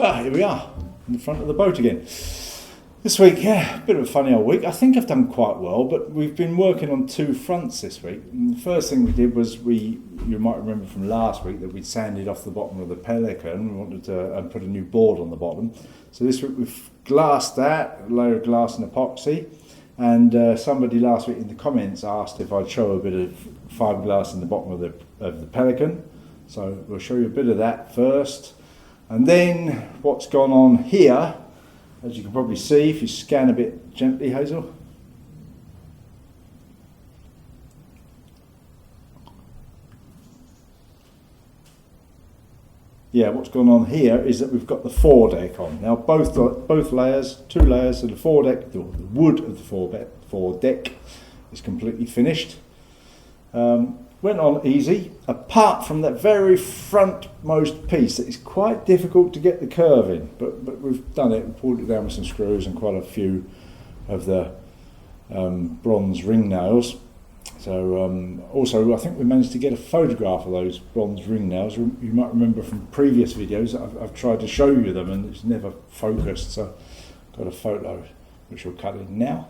Here we are, in the front of the boat again. This week, yeah, a bit of a funny old week. I think I've done quite well, but we've been working on two fronts this week. And the first thing we did was you might remember from last week that we'd sanded off the bottom of the Pelican. We wanted to put a new board on the bottom. So this week we've glassed that, a layer of glass and epoxy. And somebody last week in the comments asked if I'd show a bit of fiberglass in the bottom of the Pelican. So we'll show you a bit of that first. And then what's gone on here, as you can probably see if you scan a bit gently, Hazel. Yeah, what's gone on here is that we've got the foredeck on. Now both layers, two layers of the foredeck, the wood of the foredeck is completely finished. Went on easy, apart from that very frontmost piece that is quite difficult to get the curve in, but we've done it. We pulled it down with some screws and quite a few of the bronze ring nails. So also I think we managed to get a photograph of those bronze ring nails. You might remember from previous videos I've tried to show you them and it's never focused, so I've got a photo which we'll cut in now.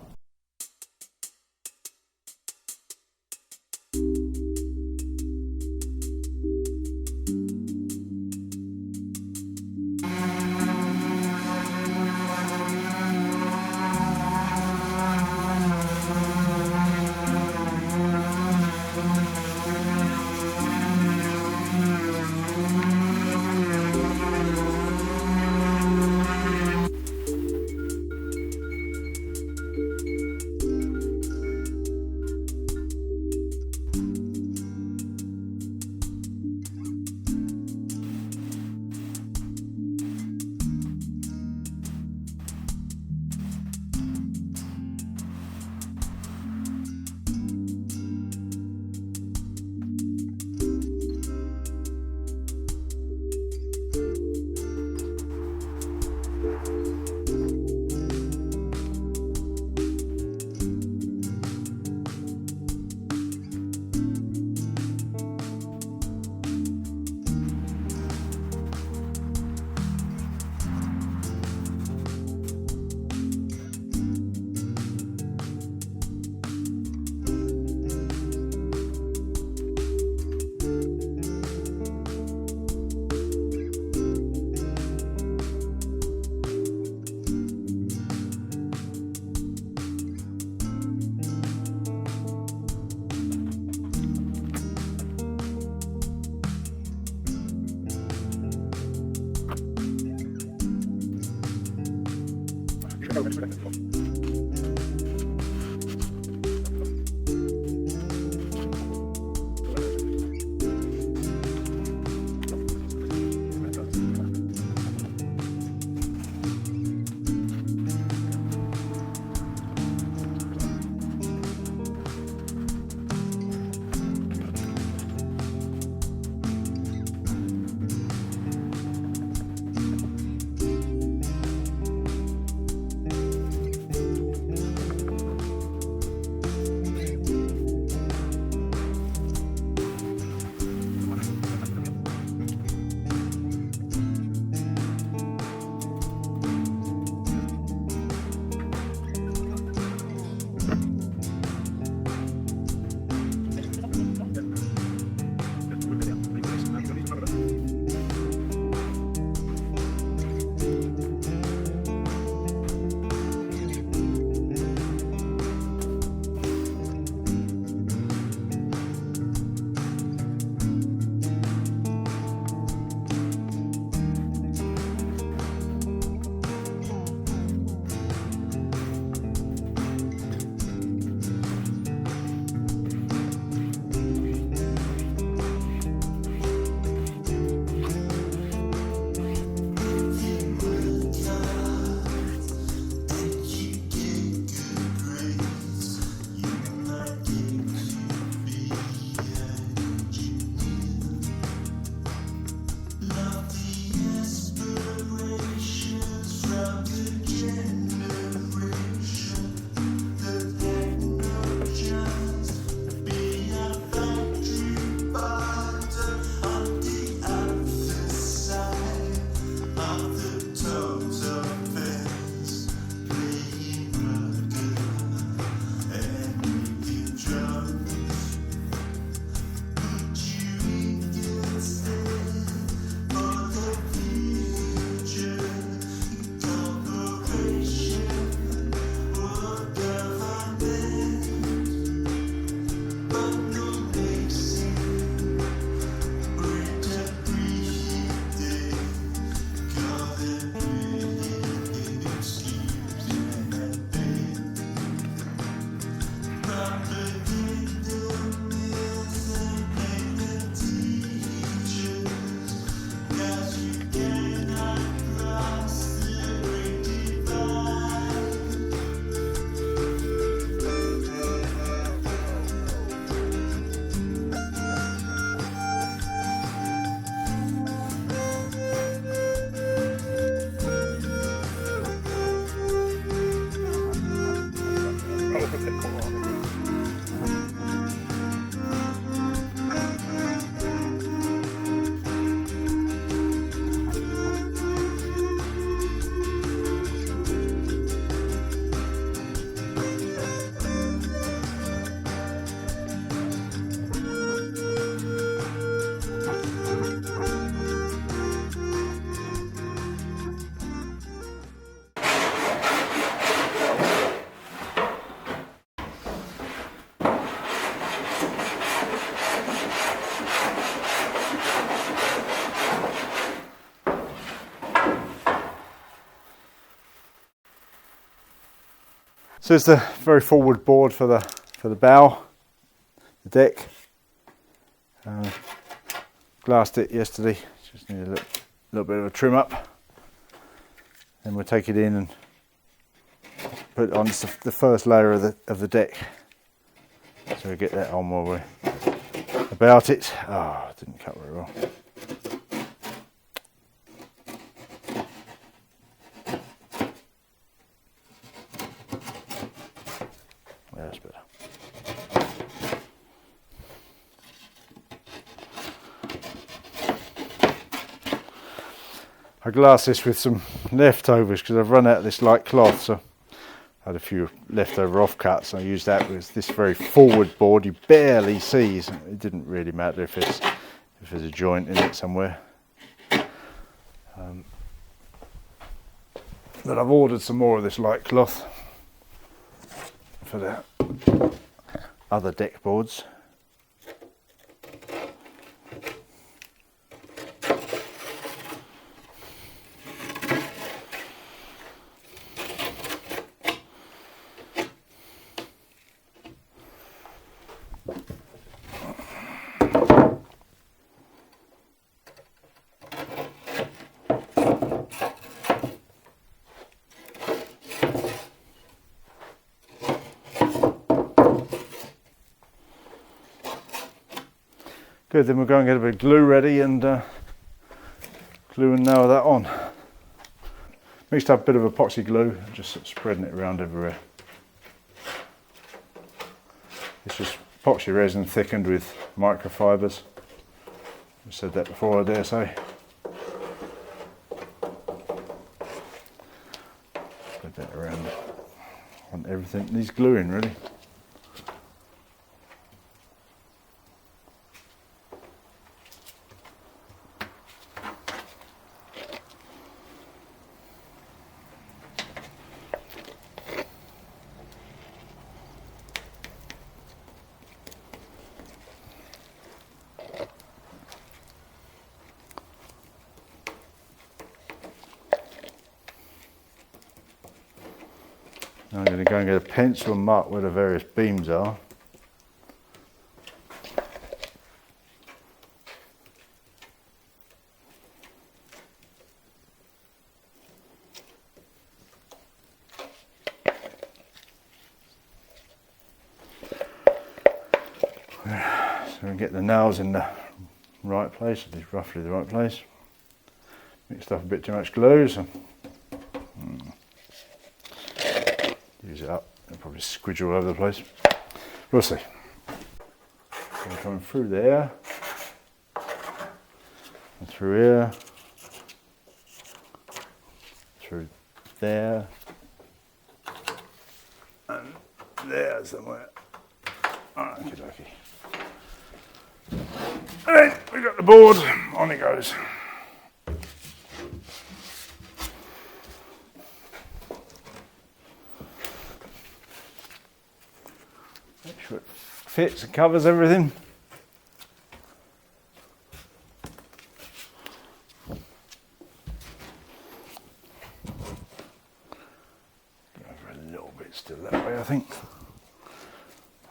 So it's the very forward board for the bow, the deck. Glassed it yesterday, just need a little bit of a trim up. Then we'll take it in and put it on the first layer of the deck. So we get that on while we're about it. Oh, it didn't cut very well. That's better. I glassed this with some leftovers because I've run out of this light cloth, so I had a few leftover offcuts. I used that with this very forward board. You barely see. It didn't really matter if there's a joint in it somewhere. But I've ordered some more of this light cloth for the other deck boards. Good, then we'll go and get a bit of glue ready and glue and nail that on. Mixed up a bit of epoxy glue, just sort of spreading it around everywhere. It's just epoxy resin thickened with microfibers. I said that before, I dare say. Spread that around on everything. Needs gluing really. I'm going to go and get a pencil and mark where the various beams are. So we get the nails in the right place, at least roughly the right place. Mixed up a bit too much glue, so use it up, it'll probably squidge all over the place. We'll see. So we're coming through there, and through here, through there, and there somewhere. Okie dokie. And then we've got the board, on it goes. Make sure it fits and covers everything. Go over a little bit still that way, I think.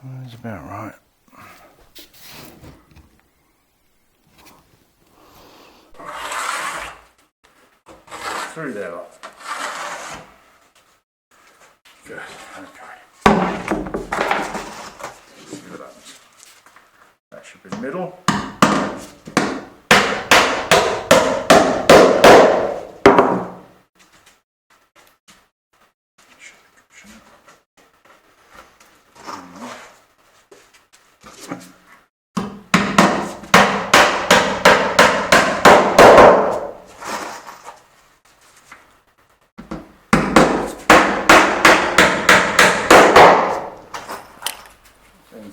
That's about right. Through there, look. Good, okay. See what happens. That should be the middle.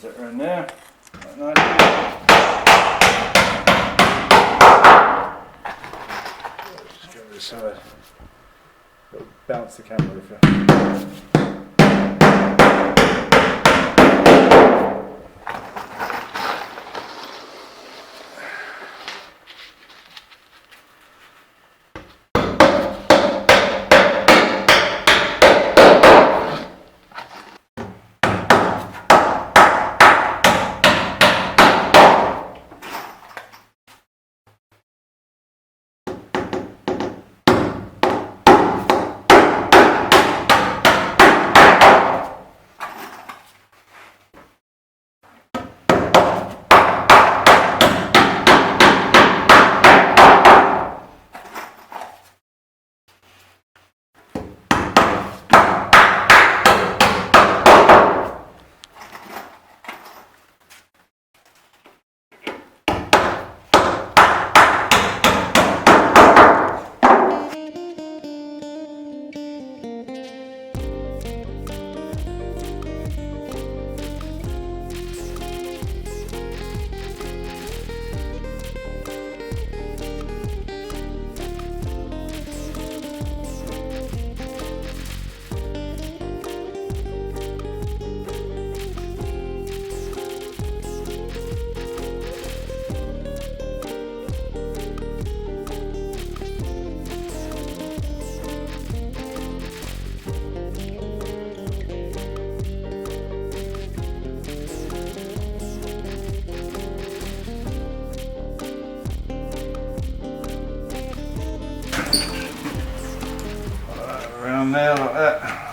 It around there, like that. Just go this side. Bounce the camera if you. on there like that.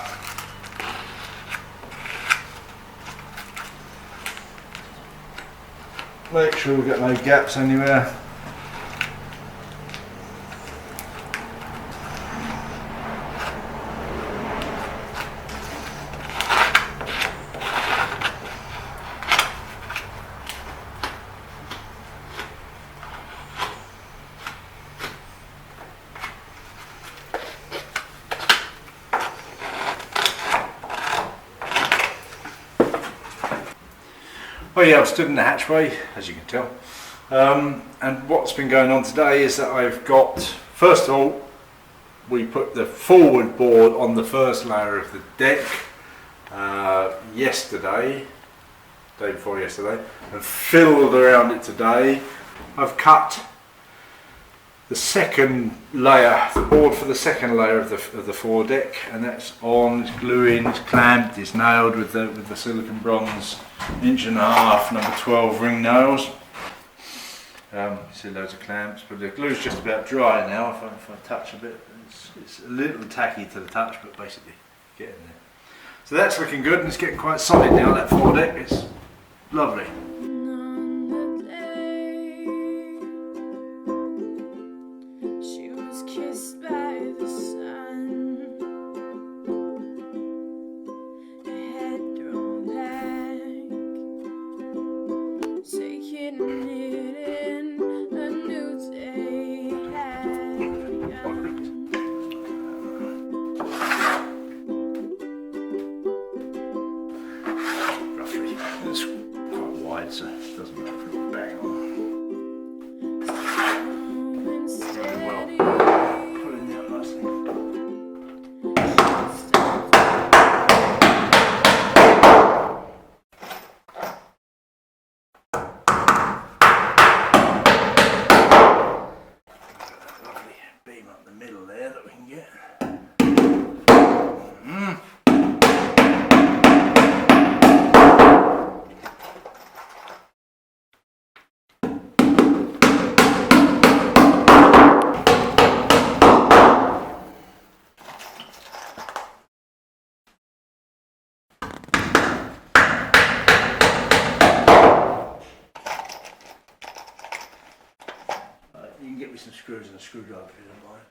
Make sure we've got no gaps anywhere. Well, yeah, I've stood in the hatchway, as you can tell, and what's been going on today is that I've got, first of all, we put the forward board on the first layer of the deck yesterday, day before yesterday, and filled around it today. I've cut the second layer, the board for the second layer of the foredeck, and that's on, it's gluing, it's clamped, it's nailed with the silicon bronze 1.5" number 12 ring nails. You see loads of clamps, but the glue's just about dry now. If I touch a bit, it's a little tacky to the touch, but basically getting there. So that's looking good, and it's getting quite solid now, that foredeck. It's lovely. It's quite wide, so it doesn't matter if it'll bang on. Very well put in there nicely. Lovely beam up the middle there that we can get. You can get me some screws and a screwdriver if you don't mind.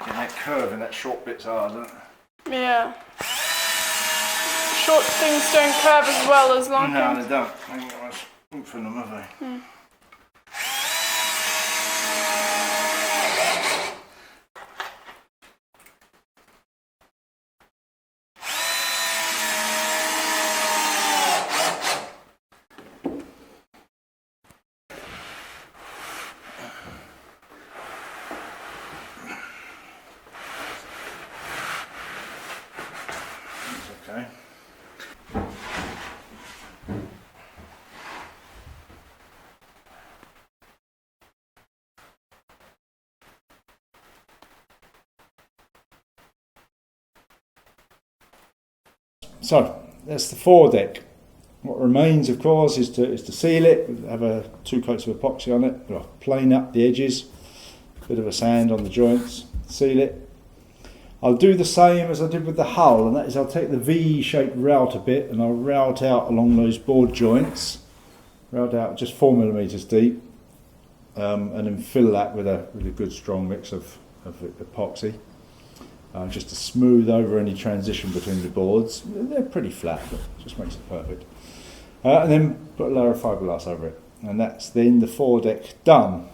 Getting that curve in that short bit's hard, isn't it? Yeah. Short things don't curve as well as long No, things. they don't. They ain't got much oomph in them, have they? Okay. So that's the foredeck. What remains, of course, is to seal it. Have 2 coats of epoxy on it. Plane up the edges, bit of a sand on the joints, seal it. I'll do the same as I did with the hull, and that is I'll take the V-shaped route a bit and I'll route out along those board joints, route out just 4mm deep, and then fill that with a good strong mix of epoxy, just to smooth over any transition between the boards. They're pretty flat, but it just makes it perfect. And then put a layer of fiberglass over it, and that's then the foredeck done.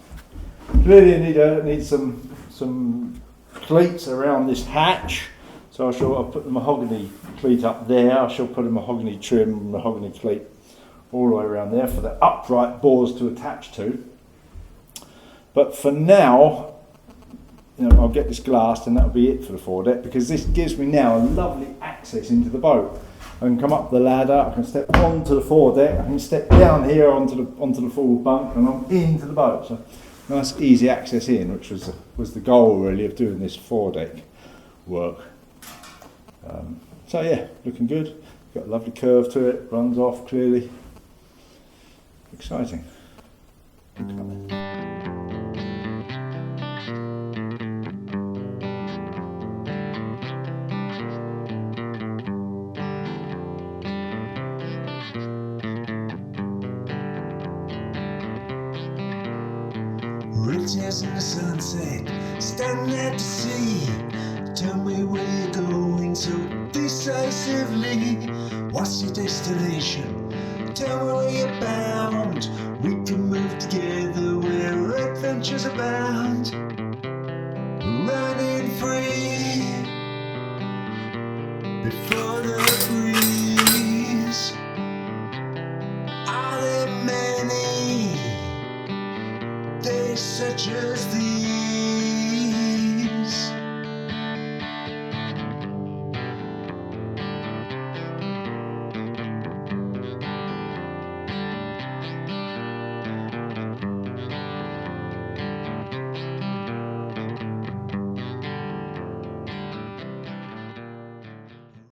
Clearly you need some cleats around this hatch, so I'll put the mahogany cleat up there. I shall put a mahogany trim, mahogany cleat all the way around there for the upright boards to attach to. But for now, I'll get this glassed and that'll be it for the foredeck, because this gives me now a lovely access into the boat. I can come up the ladder, I can step onto the foredeck, I can step down here onto the forward bunk, and I'm into the boat. So nice easy access in, which was the goal really of doing this foredeck work. So yeah, looking good. Got a lovely curve to it, runs off clearly. Exciting. Thanks, Bridges in the sunset, standing at the sea. Tell me where you're going so decisively. What's your destination? Tell me where you're bound. We can move together where adventures abound. Running free before the breeze. Are there many days such as these?